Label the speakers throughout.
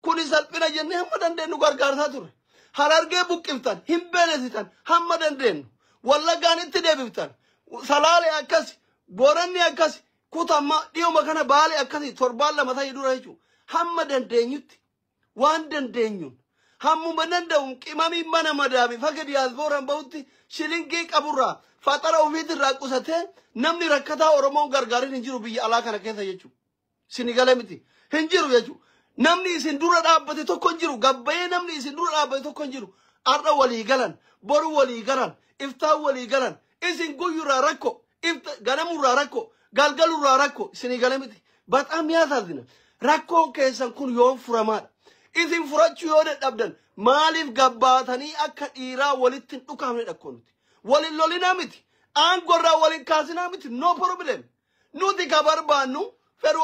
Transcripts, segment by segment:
Speaker 1: كوني سالبنا جنة هم دندنو غرغارتا تور هرارجي بوكيفتان هم بينسيتان هم دندنو والله غاني تدبيفتان سلالي أكاسي بوراني أكاسي كوتاما ديو مكانا بالي أكاسي توربال لما تاي دورا يجو هم دندنيوت وان دندنيون هم منندهم إمامي منا مدامي فقد يازبوران باوتي شلينكي كابورا فاترا وفيد راكوساتي نمني ركتا أورمون غرغاري نجيرو بي علاقة كيسا يجو سنغالمتي هنجيرو يجو namni isin dura dhaabbate tokko hin jiru gabbayee namni isin dura dhaabbate tokko hin jiru arda walii galan boru walii galan iftaa walii galan isin guyyurraa rakko ganamurraa rakko galgalurraa rakko isinii galamiti baxaam yaasazina rakkoon keessan kun yoo furamaadha isin furachuu yoo dadhabdan maaliif gabbaatanii akka dhiiraa walitti hin dhukaafne dhakkonuti walin lolinaa miti aangorraa walin kaasinaa miti no problem nuti ka barbaannu fedhu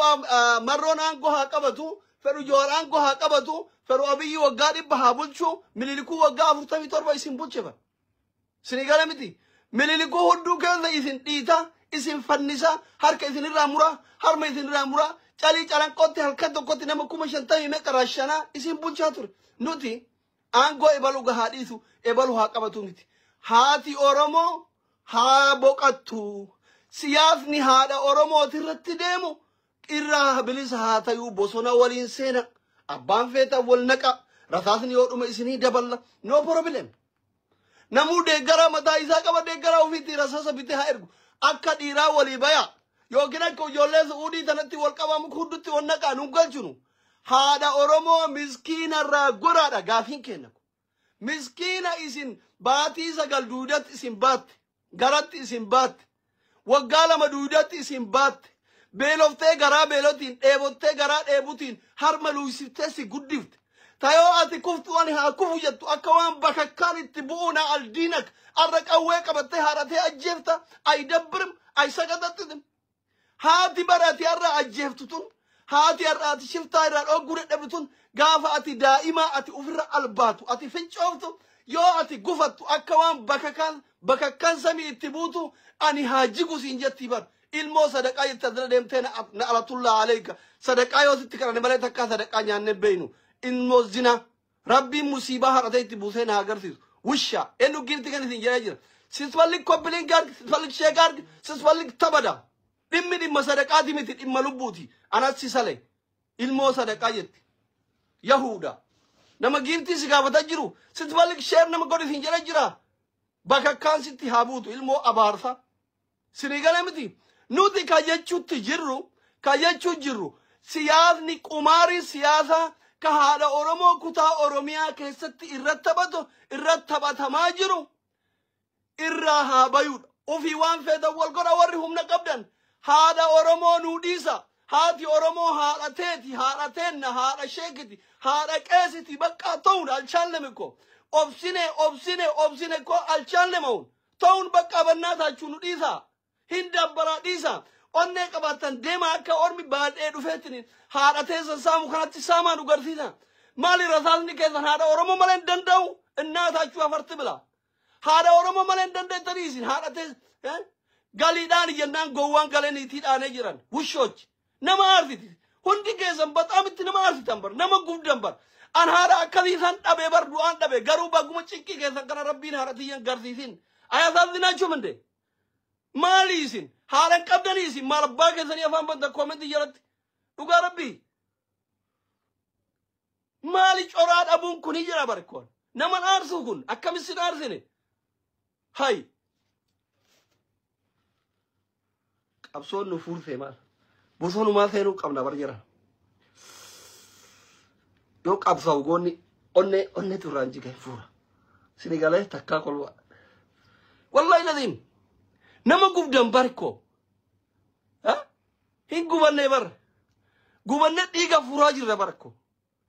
Speaker 1: marroon aangoo haa qabatu فلو جوران كو هاقبتو فلو أبي وقاري بحابلشو مليلكو وقا فرطمي تربا اسم بوچفا سنقال متي مليلكو هدو كذا اسم تيتا اسم فنسا هرك اسم الرامورا هرم اسم الرامورا چالي چالان قوتي هلكتو قوتي نمكو مشانتاي مكراشانا اسم بوچاتور نوتي آنگو إبالو غهاديثو إبالو هاقبتو متي هاتي أورمو ها بوقتو سيافني هادا أورمو ترتي ديمو irraa bilisa haa ta'uu bosona waliin seena abbaan feeta wal naqa rasaasni yoo dhume isinii daballa no problem namuu deeggara mataa isaa qaba deeggara ofiitti rasaasa bitee haa ergu akka dhiiraa walii baya yookiin akka ijoollee suudii tanatti wal qabamu huddutti wal naqaa nu galchinu haadha oromoo miskiinarraa goraadha gaafiin kenna miskiina isin baatii sagal duudatti isin baatte garatti isin baatte waggaa lama duudatti isin baatte beeloftee garaa beelotiin dheebottee garaa dheebutiin harma luusiftee si guddifte tayoo ati kuftu ani haa kufu jettu akka waan bakakkaan itti bu'uuna aldiinak arra qawwee qabattee haadhatee ajjeefta ay dabbirim ay sagadattidin haati barati arra ajjeeftu tun haati arra ati shiftaa irraa dhogguu dadhabdutun gaafa ati daa'imaa ati ufirra albaatu ati fincooftu yoo ati gufattu akka waan bakakkaan samii itti buutu ani haa jigu siin jettii bar ilmo sadaqaa jettadra deemtee na'alatullah alayka sadaqaa yoo sitti kadhane malee takkaa sadaqaa nyaanne beeynu ilmo zina rabbiin musiibaa haadhatee itti buusee na agarsiisu wusha enu gifti kan isin jedhee jira sisfallik koppileen gaargi sisfallik shee gaargi sisfallik tabada dhimma sadaqaati miti dhimma lubbuuti anas sisale ilmoo sadaqaa jetti yahuda nama gifti si gaafata jiru sisfallik sheer nama godhi isin jedhee jira bakakkaan sitti haa buutu ilmoo abaarsa sinii galee miti nuti kajechuutti jirru siyaasni qumaari siyaasa ka haadha oromoo kutaa oromiyaa keessatti irratti taphatamaa jiru irraa haa bayuudha ofii waan feetan wal godha warri humna qabdan haadha oromoo nuu dhiisa haati oromoo haadha teeti haadha teenna haadha sheekiti haadha qeesiti bakka ta'uun alchaalame ko obsine ko alchaalame ma'uun ta'uun bakka bannaa taachuu nu dhiisa hindabbara dhiisa onnee qabaatan deema akka ormi baadhee dhufeetiin haadha teessan saamu kanatti saamaa nu garsiisa maali rasaasni keessan haadha oromoo malee hin danda'u innaataachuu afarti bila haadha oromoo malee hin dandeettanii isin haadha teessan galiidhaan jennaan gowwaan galaniitii dhaanee jiran wushoochi nama aarsiti hundi keessan baxaamitti nama aarsitan bar nama gubdan bar an haadha akkasiisan dhabee bar du'aan dhabee garuu bagguma ciqqii keessan kana rabbiin haadha tiyyan garsiisin ayasaasinaachuu minde maaliisin haalan qabdaniisin maal abbaa keessanii afaan banta koomenti jalatti dhugaa rabbii maali coraa dhabuun kun jira barkoon naman aarsuu kun akkamisin aarsine hay qabsoon nu fuurtee maal bosonumaa seenuu qabna bar jira yoo qabsaa'u goonni onne turraan jigee fuura sinigalee takkaa kolwa wallahi ladin nama gubdan barko hin gubanne bar gubanne dhiiga furaa jirra barko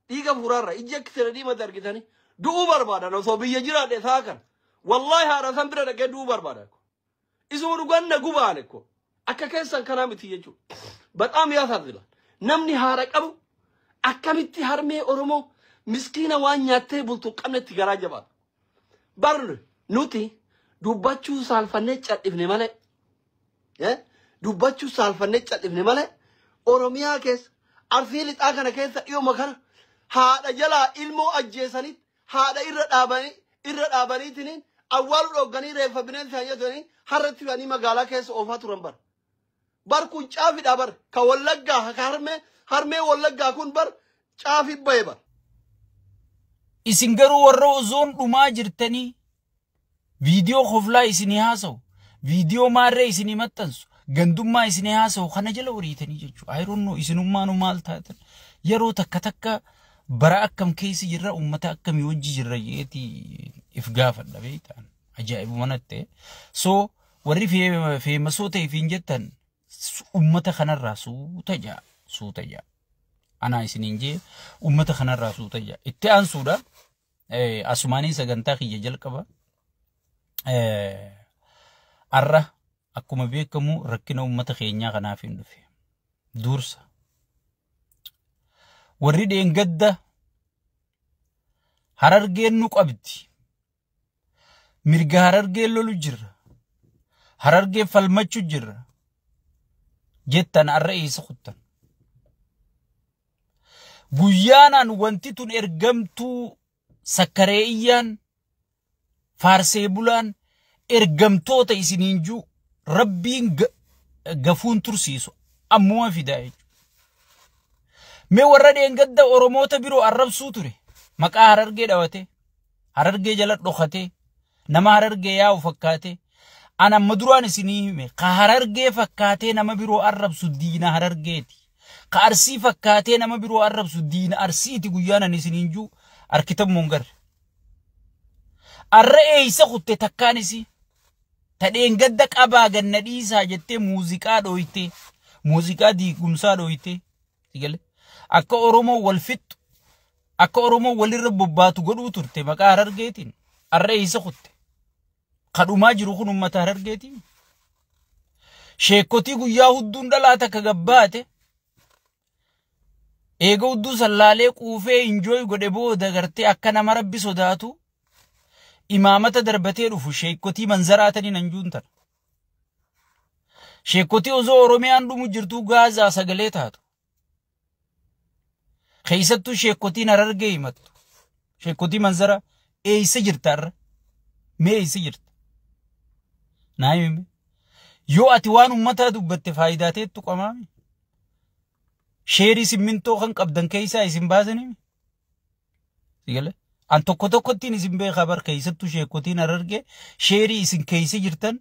Speaker 1: dhiiga furaarra ijjekkitee dhiima dargitani du'uu barbaadan osoo biyya jiraadhe saakan wallahi haadha san bira dhaqee du'uu barbaadan isuma dhuganna gubaane ko akka keessan kanaa miti jechuudha baxaam yaasazila namni haadha qabu akkamitti harmee oromoo miskiina waan nyaattee bultu qabnetti garaa jabaata bar nuti dubbachuu saalfannee cadhifne malee dubbachuu saalfannee cadhifne malee oromiyaa keessa arsii lixaa kana keessa dhiyooma kana haadha jalaa ilmoo ajjeesanii haadha irra dhaabaniitiin awwaalu dhogganii reeffa bineensi hanyatanii harratti fidanii magaalaa keessa oofaa turan bar kun caafidha bar ka wallaggaa ka harmee wallaggaa kun bar caafi baye bar.
Speaker 2: Isin garuu warra ozoon dhumaa jirtanii viidiyoo hoflaa isinii haasa'u viidiyoo maarree isinii maxxansu gandummaa isinii haasa'u kana jala horiitanii jechuudha. Ayroonnoo isinummaanu maal taatan yeroo takka bara akkam keessa jirra ummata akkamii wajji jirra jeetii if gaafadha beektaan ajaa'ibuma ta'e. So warri feemasoo ta'eefiin jettan ummata kanarraa suuta jaa anaa isiniin jee ummata kanarraa suuta jaa itti aansuudha. Asumaanii sagantaa kiyya jalqaba arra akkuma beekamu rakkina ummata keenyaa kanaaf hin dhufe dursa warri dheengadda Harargeen nu qabdi mirga Harargeen lolu jirra Harargeen falmachu jirra jettan arra isa kuttan guyyaanaan wanti tun ergamtuu sakkareeyyaan faarsee bulaan ergamtoota isiniinjuu rabbiin gafuun tursiisu ammuma fidaa jechuudha. Mee warra dheengadda Oromoota biroo arrabsuu ture maqaa Harargee dhawate Harargee jala dhokate nama Harargee yaa'u fakkaate ana amma duraan isinii hime ka Harargee fakkaatee nama biroo arrabsu diina Harargeeti ka Arsii fakkaatee nama biroo arrabsu diina Arsiiti guyyaanan isiniinjuu arkitammoon garre arra eeysa kutte takkaanisi tadheen gadda qabaa ganna dhiisaa jettee muuziqaa dhooyte muuziqaa diigumsaa dhooyte sigale akka Oromoo wal fixxu akka Oromoo walirra bobbaatu godhuu turte maqaa Harargeetiin arra eeysa kutte kadhumaa jiru kun ummata Harargeetiin sheekotii guyyaa hudduun dhalaa takka gabbaate eega hudduu sallaalee quufee injooy godhe booda gartee akka nama rabbi sodaatu imaamata darbatee dhufu sheekotii manzaraatanii nan juuntan sheekotii osoo Oromiyaan dhumu jirtuu gaazaa sagalee taatu keessattuu sheekotiin Harargee himattu sheekotii manzara eeysa jirtaarra mee eeysa jirta naayime yoo ati waan ummataa dubbatte faayidaa teettu qamaami sheerii simmintoo kan qabdan keessaa isin baasanii sigale an tokkottiin isin beekaa bar keessattuu sheekotiin Harargee sheerii isin keessa jirtan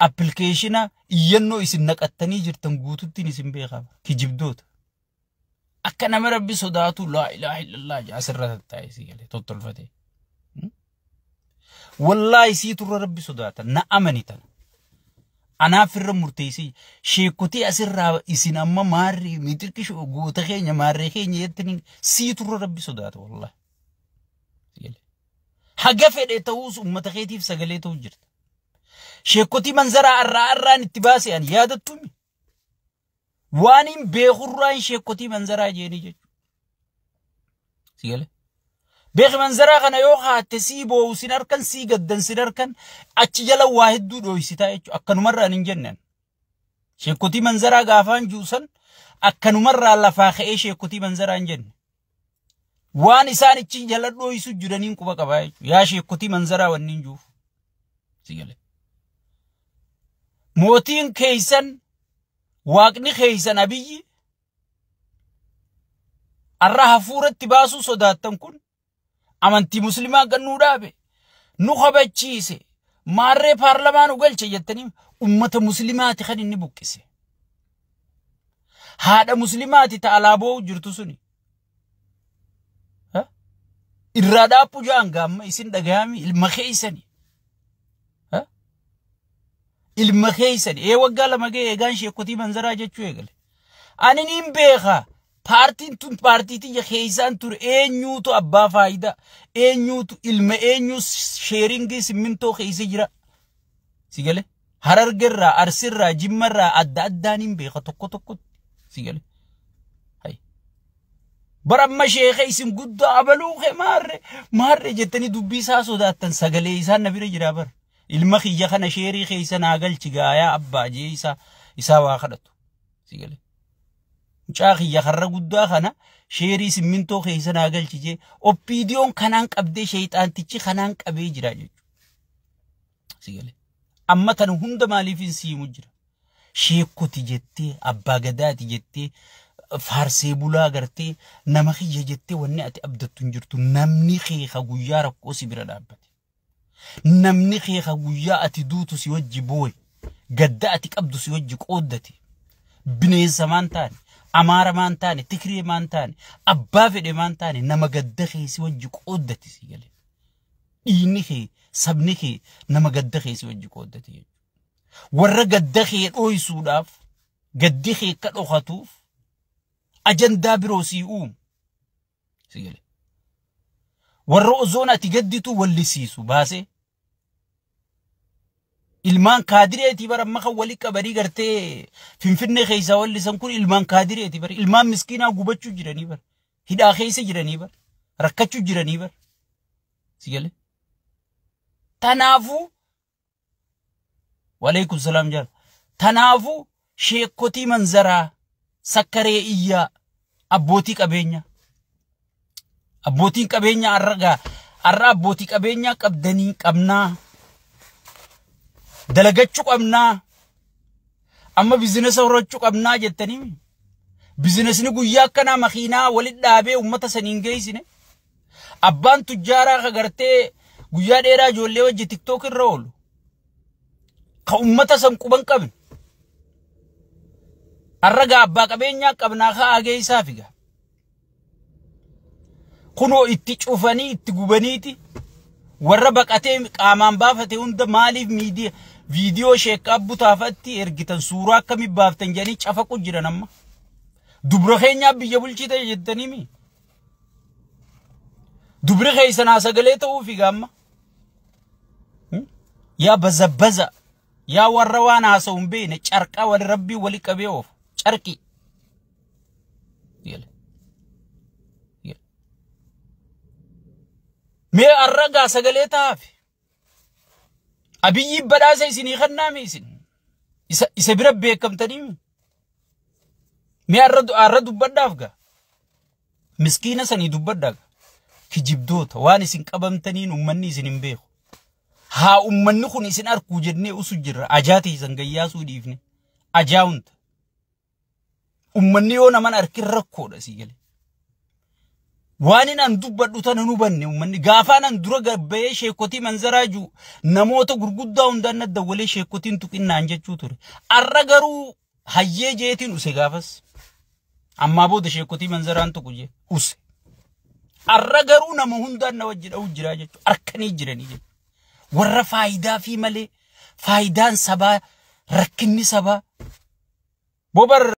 Speaker 2: applicationaa iyyannoo isin naqattanii jirtan guututtiin isin beekaa kijibdoota akka nama rabbi sodaatu laa ilaaha illallah asirra taa'e sigale tottolfate wallahi siiturra rabbi sodaata na amanitan anaaf irra murteessii sheekotii asirraa isin amma maarri mitirkishu goota keenya maarree keenya jettanii siiturra rabbi sodaata wallahi haga fedhe ta'uus ummata keetiif sagalee ta'u jirta sheekotii manzaraa arraan itti baase an yaadattumi waan hin beekurraan sheekotii manzaraa jeeni jechuudha sigale beek manzaraa kana yoo haatte sii boo'u sin harkan sii gaddan sin harkan achi jala waa hedduu dhooysitaa jechuudha akkanumarraan hin jennaan sheekotii manzaraa gaafaan juusan akkanumarraa lafaa ka'ee sheekotii manzaraa hin jenne waan isaan ichi jala dhooysu jiraniin quba qabaa jechuudha yaa sheekotii manzaraa wanniin juuf sigale mootiin keeysan waaqni keeysan abiyyi arra hafuuratti baasuu sodaattan kun amantii muslimaa gannuu dhaabe nu kabachiise maarree paarlamaan ugalche jettanii ummata muslimaati kan inni buqqise haadha muslimaati ta alaaboo jirtu suni irraa dhaaphu jaan gaamma isin dhagaami ilma keeysani ilma keeysani waggaa lama ga'e eegaan sheekotii manzaraa jechuu eegale ani niin beekaa paartiin tun paartii tiyya keeysaan ture eenyuutu abbaa faayidaa eenyuutu ilma eenyuu sheeringii simmintoo keeysa jira sigale Harargeerraa Arsirraa Jimmarraa adda addaan beeka tokko sigale baramma sheekha isin guddaa abaluu kee maarre jettanii dubbii isaa sodaattan sagalee isaan na bira jira bar ilma kiyya kana sheerii keeysa naa galchi gaayaa abbaa jee isaa waa kadhatu sigale mucaa ya karra guddaa kana sheerii simmintoo keessa naa galchije oppiidiyoon kanaan qabdee sheeyxaantichi kanaan qabee jira jechuudha. Sigale. Amma tan hunda maaliif hin siimu jira? Sheekoti jettee abbaa gadaati jettee faarsee bulaa gartee nama kiyya jettee wanni ati abdattu hin jirtu. Namni keeka guyyaa rakkoo si bira dhaabbate. Namni keeka guyyaa ati duutu si wajji booye. Gadda ati qabdu si wajji qooddate. Bineensa maan taane, amaara maan taane, tikiree maan taane, abbaa fedhe maan taane nama gadda kee si wajji qooddate si galee. Dhiinni kee, sabni kee nama gadda kee si wajji qooddate jechuudha. Warra gadda kee dhooysuudhaaf, gaddi kee akka dhokatuuf ajandaa biroo sii uumu si galee. Warra ozoon ati gadditu wallisiisu baasee. Ilmaan kaadireetii bara amma kan walii qabanii gartee Finfinnee keessa wallisan kun ilmaan kaadireetii bara ilmaan miskiinaa gubachuu jiranii bara hidhaa keessa jiranii bara rakkachuu jiranii bara si galee. Tanaafu waleekum salaam jala tanaafu sheekotii manzaraa sakkaree iyyaa abbootii qabeenya arra abbootii qabeenya qabdanii qabnaa. Dalagachuu qabnaa amma bizinesa horachuu qabnaa jettanii bizinesni guyyaa akkanaa makiinaa walit dhaabee ummata saniin geessine abbaan tujjaaraa ka gartee guyyaa dheeraa ijoollee wajji TikTok irra oolu ka ummata san quban qabne arraga abbaa qabeenyaa qabnaa ka ageessaa figa kunoo itti cufanii itti gubaniiti warra baqatee qaamaan baafate hunda maaliif miidiyaa Video sheek abbu taafatti ergitan suuraa akkamii baaftan jedhanii cafaqu jiran amma. Dubra keenya biyya bulchite jettanii mi? Dubri keessan sagalee ta'uu fi gamma. Yaa baza yaa warra waan haasa'u hin beekne carqaa wal rabbii wali qabee oof carqi. Mee arragaa sagalee taafi. Abiyyi badhaasa isinii kannaame isin isa bira beekamtanii mee arra dubbadhaaf gaa miskiina sanii dubbadhaa kijibdoota waan isin qabamtaniin ummanni isin hin beeku haa ummanni kun isin arkuu jennee usu jirra ajaati isin gayyaasuu dhiifne ajaa'unta ummanni yoo naman arkin rakkoodha si galee waan inan dubbadhu tan nu banne ummanni gaafaanan dura gabbee sheekotii manzaraaju namoota gurguddaa hundaan dawwalee sheekotiin tuqinnaan jechuu ture arra garuu hayyee jeetiin use gaafas amma booda sheekotii manzaraan tuqu je use arra garuu nama hundaan na wajji dha'u jira jechuu arkanii jiranii jechu warra faayidaa fi malee faayidaan sabaa rakkinni sabaa bobar